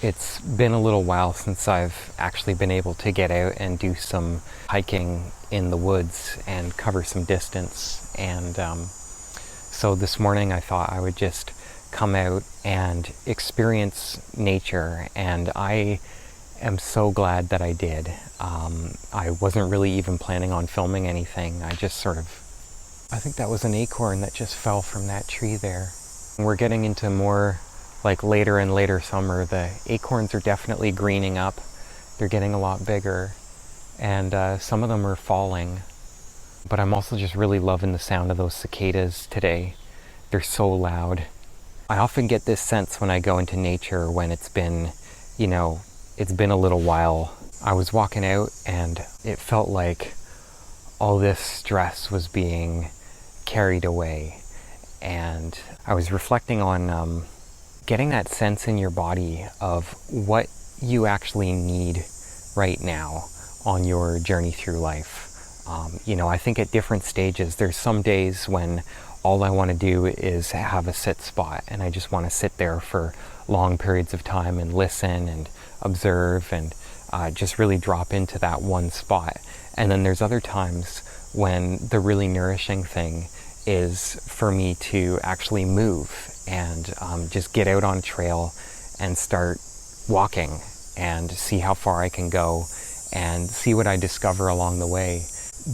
It's been a little while since I've actually been able to get out and do some hiking in the woods and cover some distance. And so this morning I thought I would just come out and experience nature, and I am so glad that I did. I wasn't really even planning on filming anything. I think that was an acorn that just fell from that tree there. We're getting into more like later and later summer. The acorns are definitely greening up. They're getting a lot bigger, and some of them are falling. But I'm also just really loving the sound of those cicadas today. They're so loud. I often get this sense when I go into nature when it's been a little while. I was walking out and it felt like all this stress was being carried away. And I was reflecting on getting that sense in your body of what you actually need right now on your journey through life. I think at different stages, there's some days when all I want to do is have a sit spot, and I just want to sit there for long periods of time and listen and observe and just really drop into that one spot. And then there's other times when the really nourishing thing is for me to actually move and just get out on a trail and start walking and see how far I can go and see what I discover along the way.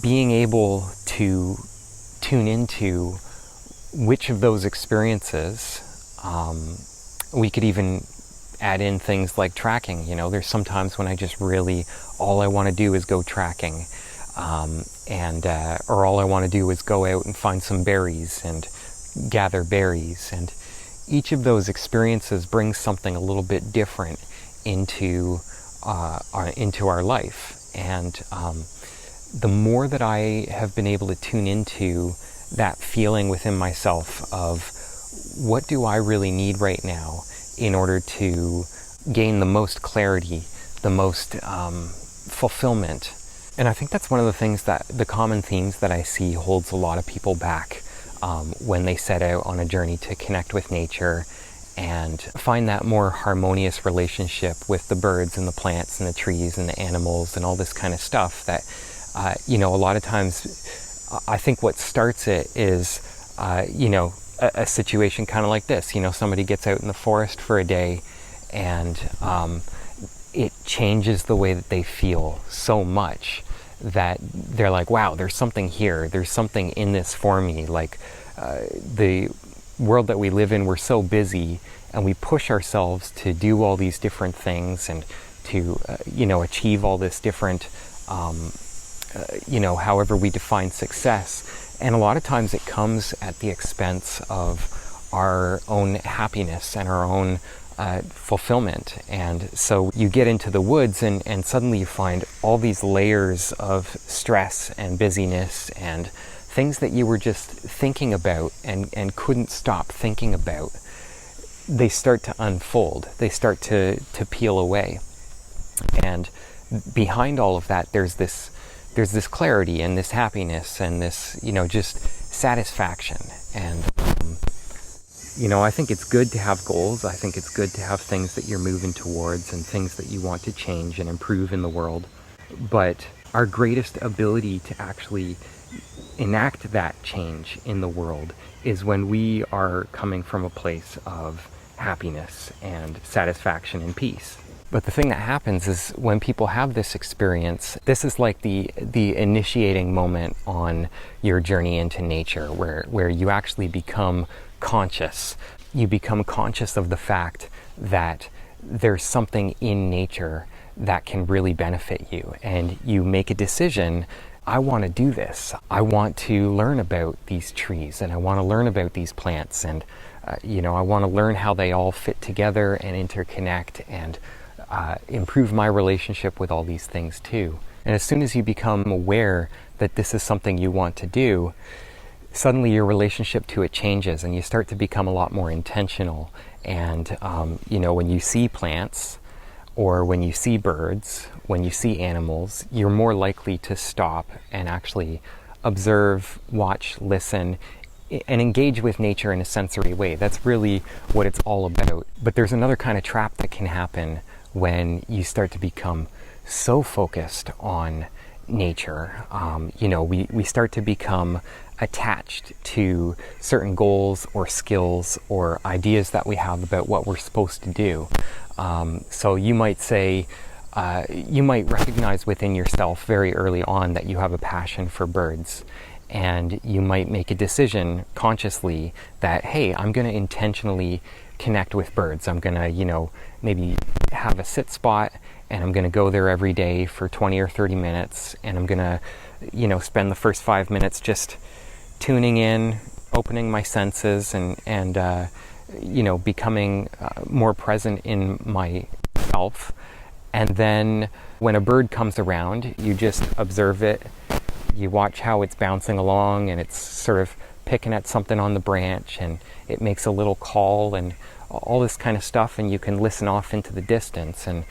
Being able to tune into which of those experiences, we could even add in things like tracking. There's sometimes when I just really, all I want to do is go tracking. Or all I want to do is go out and find some berries and gather berries. And each of those experiences brings something a little bit different into our life. And the more that I have been able to tune into that feeling within myself of what do I really need right now in order to gain the most clarity, the most fulfillment. And I think that's one of the things that the common themes that I see holds a lot of people back when they set out on a journey to connect with nature and find that more harmonious relationship with the birds and the plants and the trees and the animals and all this kind of stuff that, a lot of times I think what starts it is, a situation kind of like this. Somebody gets out in the forest for a day and it changes the way that they feel so much that they're like, wow, there's something here. There's something in this for me. Like the world that we live in, we're so busy and we push ourselves to do all these different things and to, achieve all this different, however we define success. And a lot of times it comes at the expense of our own happiness and our own fulfillment. And so you get into the woods and suddenly you find all these layers of stress and busyness and things that you were just thinking about and couldn't stop thinking about. They start to unfold. They start to peel away. And behind all of that, there's this clarity and this happiness and this, just satisfaction. And I think it's good to have goals. I think it's good to have things that you're moving towards and things that you want to change and improve in the world. But our greatest ability to actually enact that change in the world is when we are coming from a place of happiness and satisfaction and peace. But the thing that happens is when people have this experience, this is like the initiating moment on your journey into nature, where you actually become conscious. You become conscious of the fact that there's something in nature that can really benefit you. And you make a decision, I want to do this. I want to learn about these trees and I want to learn about these plants and, I want to learn how they all fit together and interconnect and improve my relationship with all these things too. And as soon as you become aware that this is something you want to do, suddenly your relationship to it changes and you start to become a lot more intentional. And, when you see plants or when you see birds, when you see animals, you're more likely to stop and actually observe, watch, listen and engage with nature in a sensory way. That's really what it's all about. But there's another kind of trap that can happen when you start to become so focused on nature. We start to become attached to certain goals or skills or ideas that we have about what we're supposed to do. So you might say, you might recognize within yourself very early on that you have a passion for birds. And you might make a decision consciously that, hey, I'm going to intentionally connect with birds. I'm going to, maybe have a sit spot, and I'm going to go there every day for 20 or 30 minutes. And I'm going to, spend the first 5 minutes just tuning in, opening my senses, and becoming more present in myself. And then when a bird comes around, you just observe it. You watch how it's bouncing along, and it's sort of picking at something on the branch, and it makes a little call and all this kind of stuff, and you can listen off into the distance. And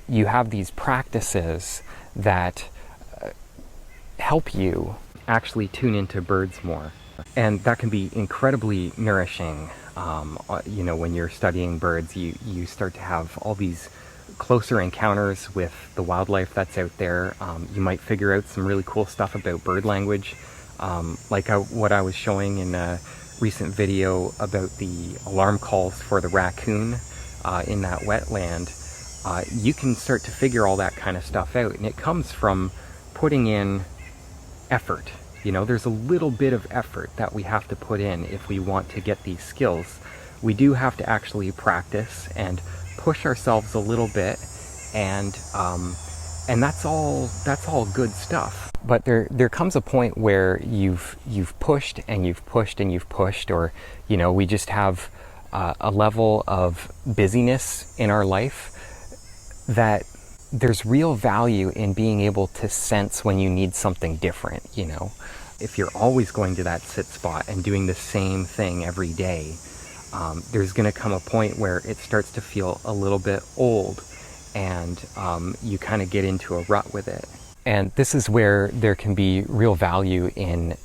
you have these practices that help you actually tune into birds more. And that can be incredibly nourishing. When you're studying birds, you start to have all these closer encounters with the wildlife that's out there. You might figure out some really cool stuff about bird language, what I was showing in a recent video about the alarm calls for the raccoon in that wetland. You can start to figure all that kind of stuff out, and it comes from putting in effort. There's a little bit of effort that we have to put in if we want to get these skills. We do have to actually practice and push ourselves a little bit, and that's all good stuff. But there comes a point where you've pushed and you've pushed and you've pushed, or we just have a level of busyness in our life that there's real value in being able to sense when you need something different. If you're always going to that sit spot and doing the same thing every day, there's going to come a point where it starts to feel a little bit old, and you kind of get into a rut with it. And this is where there can be real value in,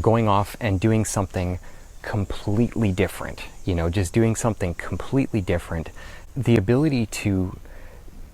going off and doing something completely different, just doing something completely different. The ability to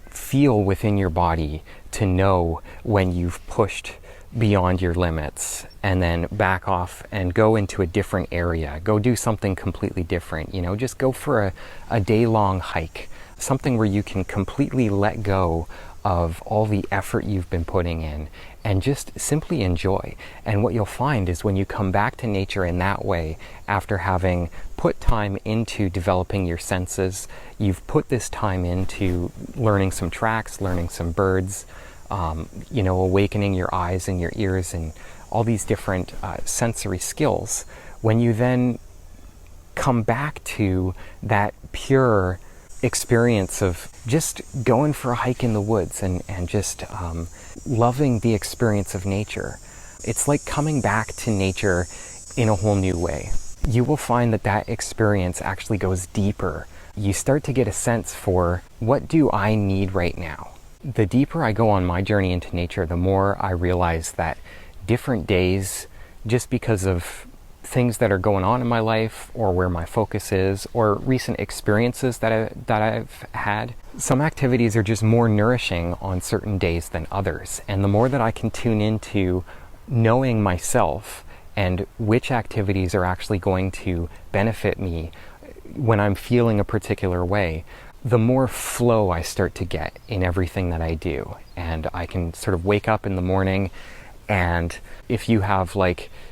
feel within your body, to know when you've pushed beyond your limits, and then back off and go into a different area, go do something completely different, just go for a day-long hike, something where you can completely let go of all the effort you've been putting in and just simply enjoy. And what you'll find is when you come back to nature in that way, after having put time into developing your senses, you've put this time into learning some tracks, learning some birds, awakening your eyes and your ears and all these different sensory skills. When you then come back to that pure experience of just going for a hike in the woods and just loving the experience of nature, it's like coming back to nature in a whole new way. You will find that experience actually goes deeper. You start to get a sense for, what do I need right now? The deeper I go on my journey into nature, the more I realize that different days, just because of things that are going on in my life or where my focus is or recent experiences that I've had, some activities are just more nourishing on certain days than others. And the more that I can tune into knowing myself and which activities are actually going to benefit me when I'm feeling a particular way, the more flow I start to get in everything that I do. And I can sort of wake up in the morning, and if you have,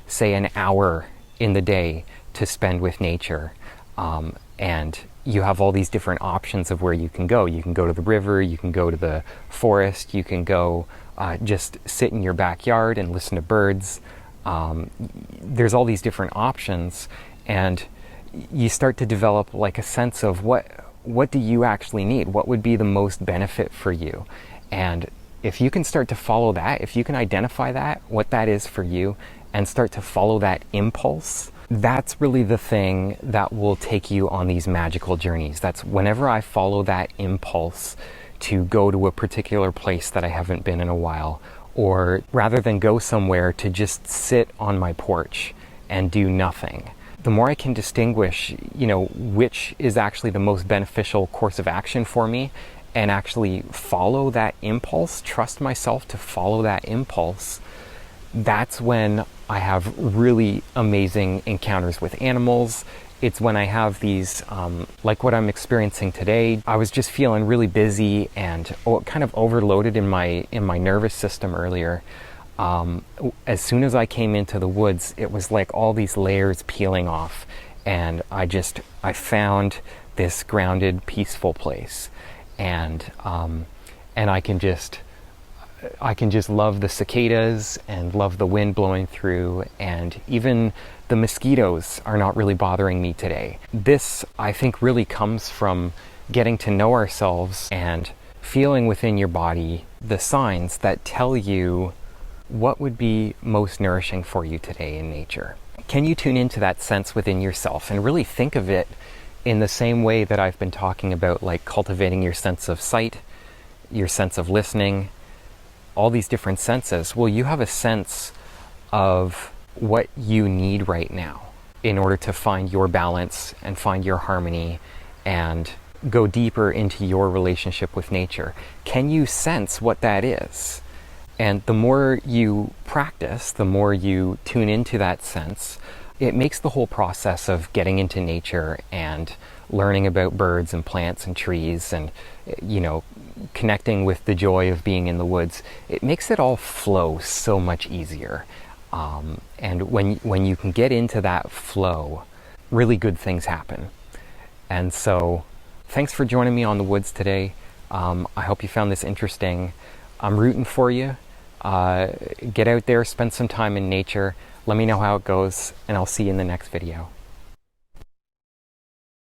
say, an hour in the day to spend with nature, and you have all these different options of where you can go. You can go to the river, you can go to the forest, you can go just sit in your backyard and listen to birds. There's all these different options, and you start to develop a sense of what do you actually need? What would be the most benefit for you? And if you can start to follow that, if you can identify that, what that is for you, and start to follow that impulse, that's really the thing that will take you on these magical journeys. That's whenever I follow that impulse to go to a particular place that I haven't been in a while, or rather than go somewhere, to just sit on my porch and do nothing, the more I can distinguish, which is actually the most beneficial course of action for me, and actually follow that impulse, trust myself to follow that impulse, that's when I have really amazing encounters with animals. It's when I have these, like what I'm experiencing today. I was just feeling really busy and kind of overloaded in my nervous system earlier. As soon as I came into the woods, it was like all these layers peeling off, and I found this grounded, peaceful place, and I can just love the cicadas and love the wind blowing through, and even the mosquitoes are not really bothering me today. This, I think, really comes from getting to know ourselves and feeling within your body the signs that tell you what would be most nourishing for you today in nature. Can you tune into that sense within yourself and really think of it in the same way that I've been talking about, like cultivating your sense of sight, your sense of listening, all these different senses? Well, you have a sense of what you need right now in order to find your balance and find your harmony and go deeper into your relationship with nature. Can you sense what that is? And the more you practice, the more you tune into that sense, it makes the whole process of getting into nature and learning about birds and plants and trees and, connecting with the joy of being in the woods, it makes it all flow so much easier. And when you can get into that flow, really good things happen. And so thanks for joining me on the woods today. I hope you found this interesting. I'm rooting for you. Get out there, spend some time in nature. Let me know how it goes, and I'll see you in the next video.